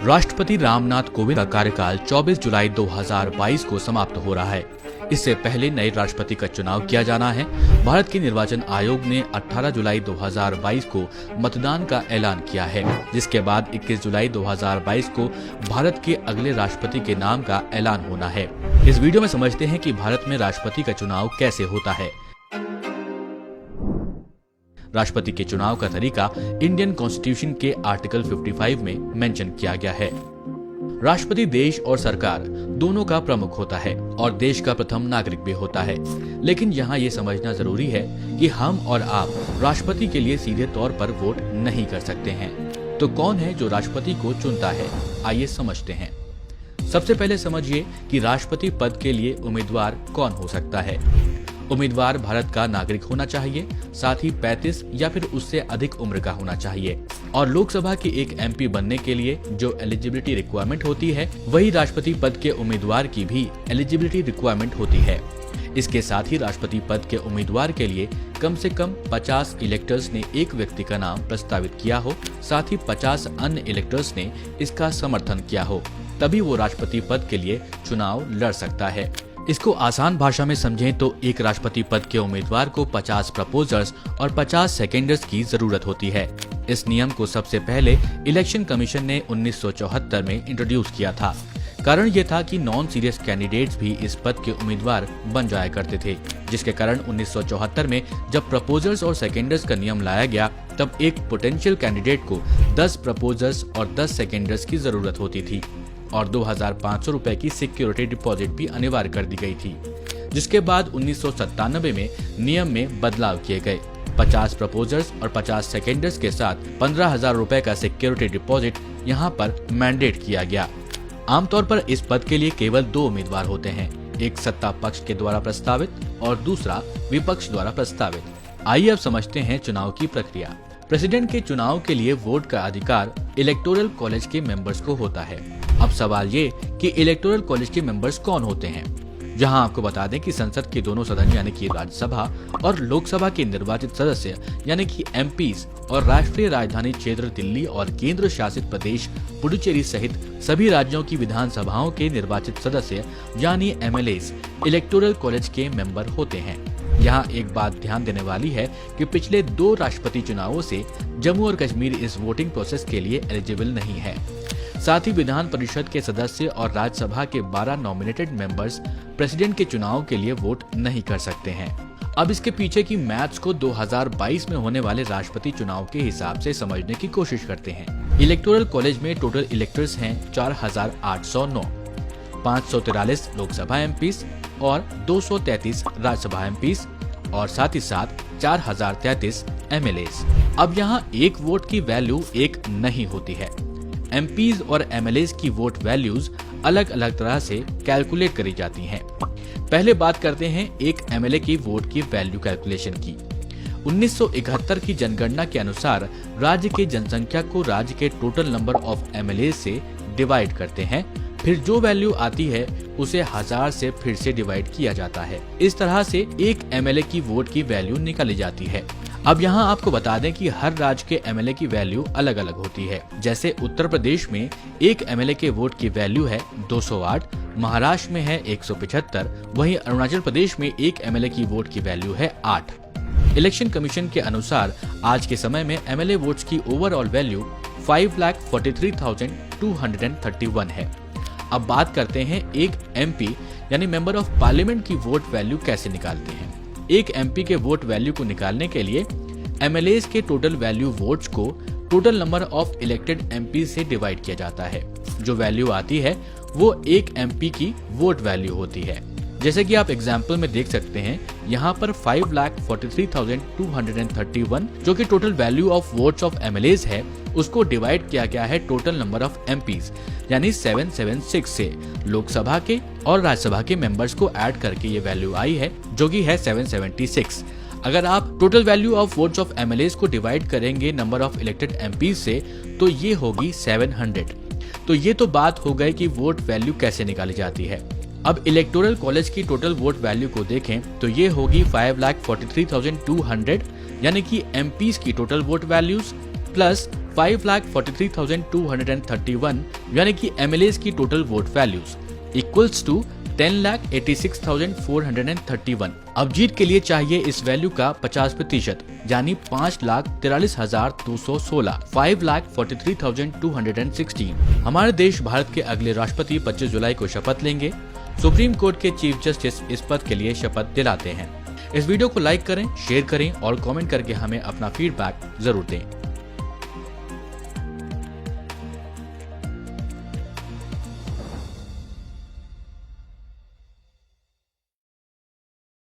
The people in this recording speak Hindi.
राष्ट्रपति रामनाथ कोविंद का कार्यकाल 24 जुलाई 2022 को समाप्त हो रहा है। इससे पहले नए राष्ट्रपति का चुनाव किया जाना है। भारत के निर्वाचन आयोग ने 18 जुलाई 2022 को मतदान का ऐलान किया है, जिसके बाद 21 जुलाई 2022 को भारत के अगले राष्ट्रपति के नाम का ऐलान होना है। इस वीडियो में समझते हैं कि भारत में राष्ट्रपति का चुनाव कैसे होता है। राष्ट्रपति के चुनाव का तरीका इंडियन कॉन्स्टिट्यूशन के आर्टिकल 55 में मेंशन किया गया है। राष्ट्रपति देश और सरकार दोनों का प्रमुख होता है और देश का प्रथम नागरिक भी होता है। लेकिन यहाँ ये समझना जरूरी है कि हम और आप राष्ट्रपति के लिए सीधे तौर पर वोट नहीं कर सकते हैं। तो कौन है जो राष्ट्रपति को चुनता है, आइए समझते हैं। सबसे पहले समझिए कि राष्ट्रपति पद के लिए उम्मीदवार कौन हो सकता है। उम्मीदवार भारत का नागरिक होना चाहिए, साथ ही 35 या फिर उससे अधिक उम्र का होना चाहिए। और लोकसभा के एक एमपी बनने के लिए जो एलिजिबिलिटी रिक्वायरमेंट होती है, वही राष्ट्रपति पद के उम्मीदवार की भी एलिजिबिलिटी रिक्वायरमेंट होती है। इसके साथ ही राष्ट्रपति पद के उम्मीदवार के लिए कम से कम 50 इलेक्टर्स ने एक व्यक्ति का नाम प्रस्तावित किया हो, साथ ही 50 अन्य इलेक्टर्स ने इसका समर्थन किया हो, तभी वो राष्ट्रपति पद के लिए चुनाव लड़ सकता है। इसको आसान भाषा में समझें तो एक राष्ट्रपति पद के उम्मीदवार को 50 प्रपोजर्स और 50 सेकेंडर्स की जरूरत होती है। इस नियम को सबसे पहले इलेक्शन कमीशन ने 1974 में इंट्रोड्यूस किया था। कारण ये था कि नॉन सीरियस कैंडिडेट्स भी इस पद के उम्मीदवार बन जाया करते थे, जिसके कारण 1974 में जब प्रपोजर्स और सेकेंडर्स का नियम लाया गया, तब एक पोटेंशियल कैंडिडेट को 10 प्रपोजर्स और 10 सेकेंडर्स की जरूरत होती थी और 2500 रुपए की सिक्योरिटी डिपॉजिट भी अनिवार्य कर दी गई थी। जिसके बाद 1997 में नियम में बदलाव किए गए। 50 प्रपोजर्स और 50 सेकेंडर्स के साथ 15,000 रुपए का सिक्योरिटी डिपॉजिट यहाँ पर मैंडेट किया गया। आमतौर पर इस पद के लिए केवल 2 उम्मीदवार होते हैं, एक सत्ता पक्ष के द्वारा प्रस्तावित और दूसरा विपक्ष द्वारा प्रस्तावित। आइए अब समझते हैं चुनाव की प्रक्रिया। प्रेसिडेंट के चुनाव के लिए वोट का अधिकार इलेक्टोरल कॉलेज के मेंबर्स को होता है। अब सवाल ये कि इलेक्टोरल कॉलेज के मेंबर्स कौन होते हैं। जहां आपको बता दें कि संसद के दोनों सदन यानी कि राज्यसभा और लोकसभा के निर्वाचित सदस्य यानी कि एमपीज और राष्ट्रीय राजधानी क्षेत्र दिल्ली और केंद्र शासित प्रदेश पुडुचेरी सहित सभी राज्यों की विधानसभाओं के निर्वाचित सदस्य यानी एमएलएस इलेक्टोरल कॉलेज के मेंबर होते हैं। यहाँ एक बात ध्यान देने वाली है कि पिछले 2 राष्ट्रपति चुनावों से जम्मू और कश्मीर इस वोटिंग प्रोसेस के लिए एलिजिबल नहीं है। साथ ही विधान परिषद के सदस्य और राज्यसभा के 12 नॉमिनेटेड मेंबर्स प्रेसिडेंट के चुनाव के लिए वोट नहीं कर सकते हैं। अब इसके पीछे की मैथ्स को 2022 में होने वाले राष्ट्रपति चुनाव के हिसाब से समझने की कोशिश करते हैं। इलेक्टोरल कॉलेज में टोटल इलेक्टर्स हैं 4809, 543 लोकसभा एमपीज और 233 राज्यसभा एमपीज और साथ ही साथ 4033 एमएलएस। अब यहाँ एक वोट की वैल्यू एक नहीं होती है। एमपीज और एमएलएस की वोट वैल्यूज अलग अलग तरह से कैलकुलेट करी जाती हैं। पहले बात करते हैं एक एमएलए की वोट की वैल्यू कैलकुलेशन की। 1971 की जनगणना के अनुसार राज्य की जनसंख्या को राज्य के टोटल नंबर ऑफ एमएलए से डिवाइड करते हैं, फिर जो वैल्यू आती है उसे 1000 से फिर से डिवाइड किया जाता है। इस तरह से एक एमएलए की वोट की वैल्यू निकाली जाती है। अब यहाँ आपको बता दें कि हर राज्य के एमएलए की वैल्यू अलग अलग होती है। जैसे उत्तर प्रदेश में एक एमएलए के वोट की वैल्यू है 208, महाराष्ट्र में है 175, वहीं अरुणाचल प्रदेश में एक एमएलए की वोट की वैल्यू है 8। इलेक्शन कमीशन के अनुसार आज के समय में एमएलए वोट्स की ओवरऑल वैल्यू 5,43,231 है। अब बात करते हैं एक एमपी यानी मेंबर ऑफ पार्लियामेंट की वोट वैल्यू कैसे निकालते हैं। एक एमपी के वोट वैल्यू को निकालने के लिए एमएलएस के टोटल वैल्यू वोट्स को total number of elected MP से डिवाइड किया जाता है। जो वैल्यू आती है वो एक एमपी की वोट वैल्यू होती है। जैसे कि आप एग्जाम्पल में देख सकते हैं, यहाँ पर 5,43,231 जो कि total value of votes of MLAs है, उसको डिवाइड किया गया है टोटल नंबर ऑफ एमपीज यानी 776 से। लोकसभा के और राज्यसभा के मेंबर्स को ऐड करके ये वैल्यू आई है जो कि है 776। अगर आप total value of votes of MLAs को डिवाइड करेंगे नंबर ऑफ इलेक्टेड एमपीज से तो ये होगी 700। तो ये तो बात हो गई कि वोट वैल्यू कैसे निकाली जाती है। अब इलेक्टोरल कॉलेज की टोटल वोट वैल्यू को देखें तो ये होगी 5,43,200 यानी कि एमपीज की टोटल वोट वैल्यूज प्लस 5,43,231 यानी कि MLAs की total vote values equals to 10,86,431। अब जीत के लिए चाहिए इस वैल्यू का 50% यानी 5,43,216 5,43,216। हमारे देश भारत के अगले राष्ट्रपति 25 जुलाई को शपथ लेंगे। सुप्रीम कोर्ट के चीफ जस्टिस इस पद के लिए शपथ दिलाते हैं। इस वीडियो को लाइक करें, शेयर करें और कमेंट करके हमें अपना फीडबैक जरूर दें।